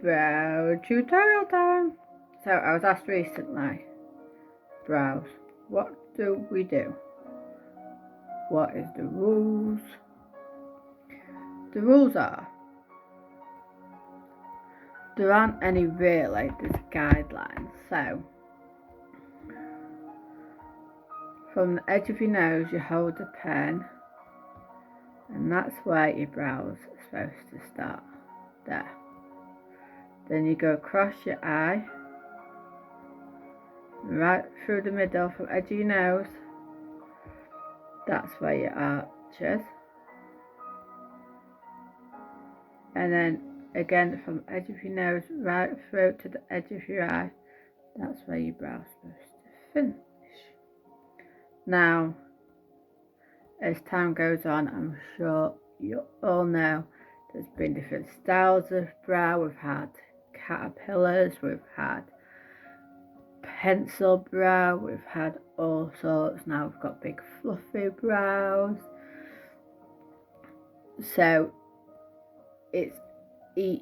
Brow tutorial time. So I was asked recently, brows, what do we do? What is the rules? The rules are, there aren't any really, there's guidelines. So from the edge of your nose you hold a pen, and that's where your brows are supposed to start, there. Then you go across your eye, right through the middle from edge of your nose, that's where your arch is. And then again from the edge of your nose right through to the edge of your eye, that's where your brow's supposed to finish. Now, as time goes on, I'm sure you all know there's been different styles of brow. We've had caterpillars, we've had pencil brow, we've had all sorts. Now we've got big fluffy brows. So it's each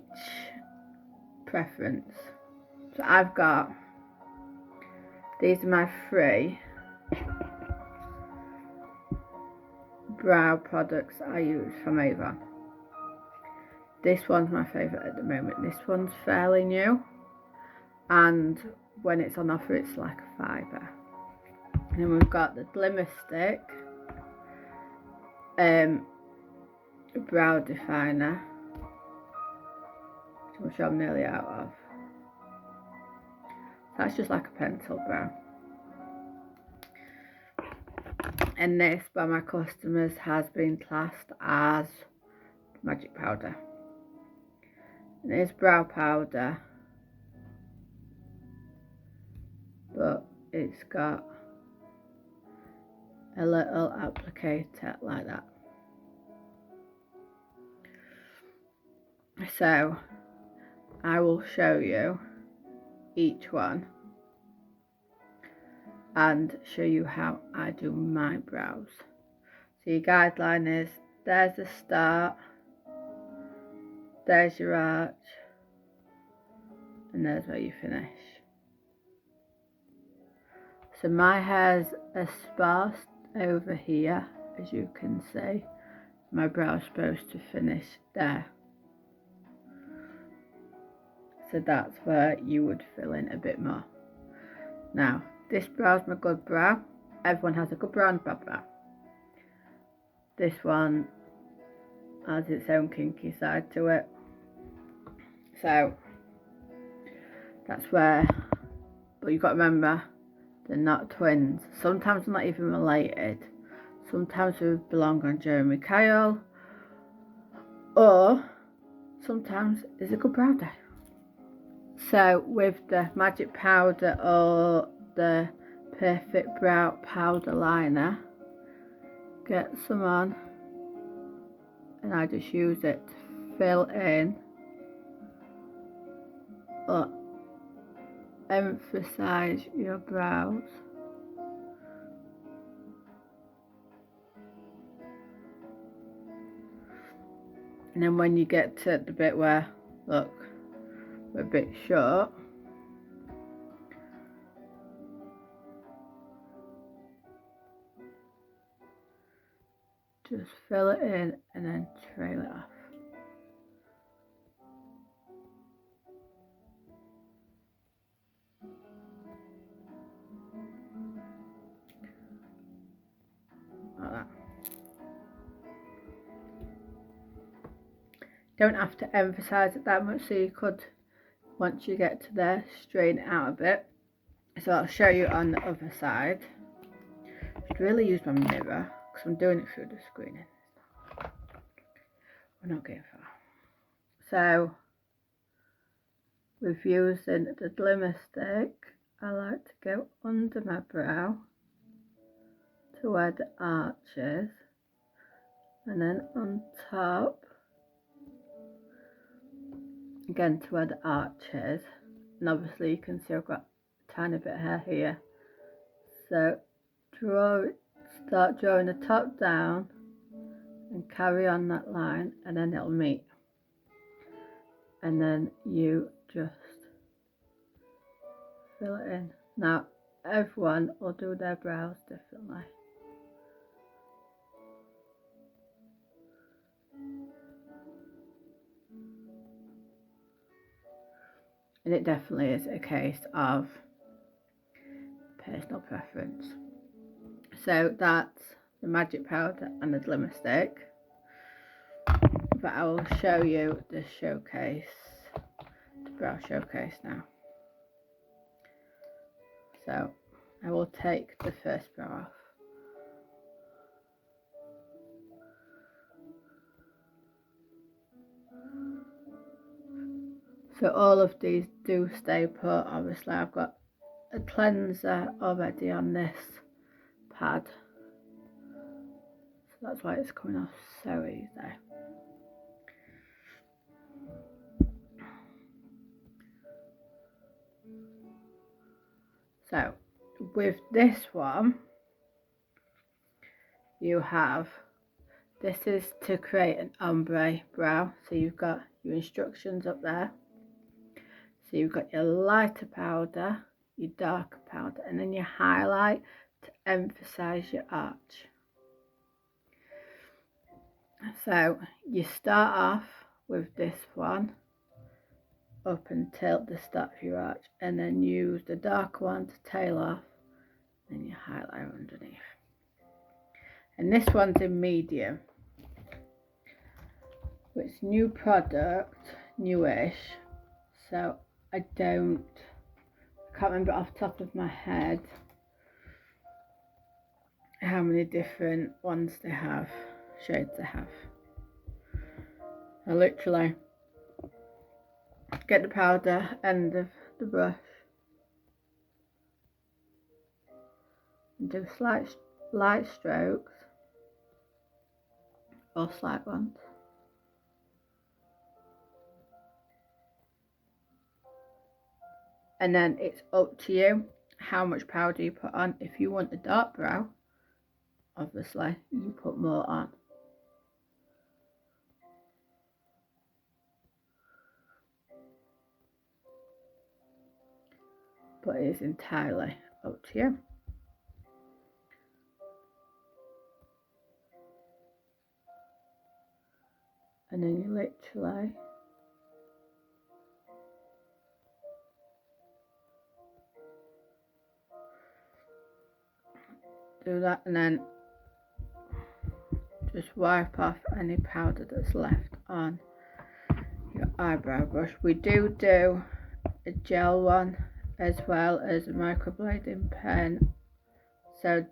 preference. So I've got, these are my 3 brow products I use from Avon. This one's my favourite at the moment. This one's fairly new, and when it's on offer it's like a £5. And then we've got the Glimmer Stick brow definer, which I'm nearly out of. That's just like a pencil brow. And this by my customers has been classed as magic powder. And it's brow powder, but it's got a little applicator like that. So I will show you each one and show you how I do my brows. So your guideline is, there's the start, there's your arch, and there's where you finish. So my hairs are sparse over here, as you can see. My brow's supposed to finish there. So that's where you would fill in a bit more. Now, this brow's my good brow. Everyone has a good brow and a bad brow. This one has its own kinky side to it. So that's where, but you've got to remember, they're not twins. Sometimes they're not even related. Sometimes they belong on Jeremy Kyle, or sometimes it's a good brow day. So with the magic powder or the perfect brow powder liner, get some on, and I just use it to fill in or emphasize your brows. And then when you get to the bit where, look, we're a bit short, just fill it in and then trail it off. Like that. Don't have to emphasize it that much, so you could, once you get to there, straighten it out a bit. So I'll show you on the other side. I should really use my mirror because I'm doing it through the screen. We're not getting far. So with using the Glimmer Stick, I like to go under my brow to where the arch is, and then on top again to where the arch is. And obviously you can see I've got a tiny bit of hair here, so start drawing the top down and carry on that line, and then it'll meet. and then you just fill it in. Now everyone will do their brows differently. And it definitely is a case of personal preference. So that's the magic powder and the glimmer stick. But I will show you the showcase, the brow showcase now. So I will take the first brow off. So all of these do stay put. Obviously I've got a cleanser already on this pad, so that's why it's coming off so easy. So with this one, you have, this is to create an ombre brow. So you've got your instructions up there. So you've got your lighter powder, your darker powder, and then your highlight to emphasize your arch. So you start off with this one up until the start of your arch, and then use the dark one to tail off, and your highlighter underneath. And this one's in medium. It's new product, newish, so I can't remember off the top of my head how many different ones they have, shades they have. I literally get the powder end of the brush and do slight light strokes or slight ones. And then it's up to you how much powder you put on. If you want a dark brow, obviously you put more on. But it is entirely up to you. And then you literally do that, and then just wipe off any powder that's left on your eyebrow brush. We do a gel one as well as a microblading pen, so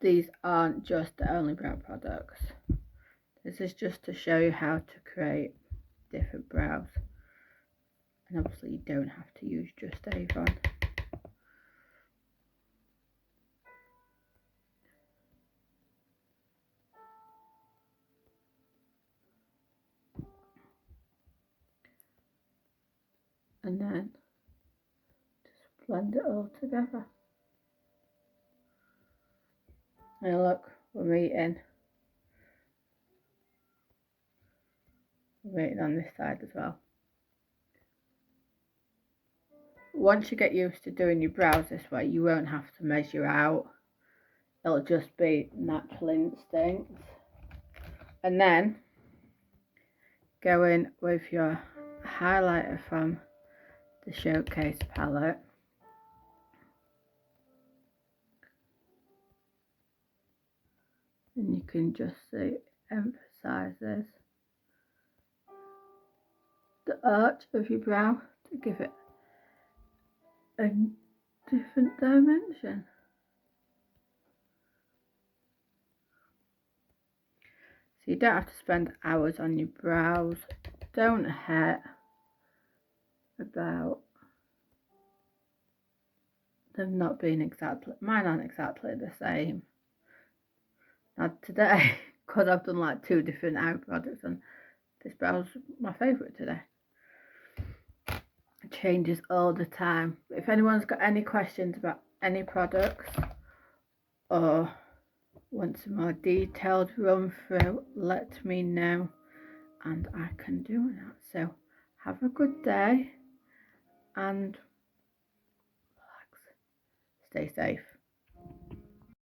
these aren't just the only brow products. This is just to show you how to create different brows, and obviously you don't have to use just Avon. And then just blend it all together. And look, we're meeting on this side as well. Once you get used to doing your brows this way, you won't have to measure out. It'll just be natural instinct. And then go in with your highlighter from the Showcase palette. And you can just see it emphasises the arch of your brow to give it a different dimension. So you don't have to spend hours on your brows. Don't hurt about them not being exactly, mine aren't exactly the same. Now today, because I've done like 2 different eye products, and this brow's my favourite today. It changes all the time. If anyone's got any questions about any products or wants a more detailed run through, let me know and I can do that. So Have a good day and relax. Stay safe.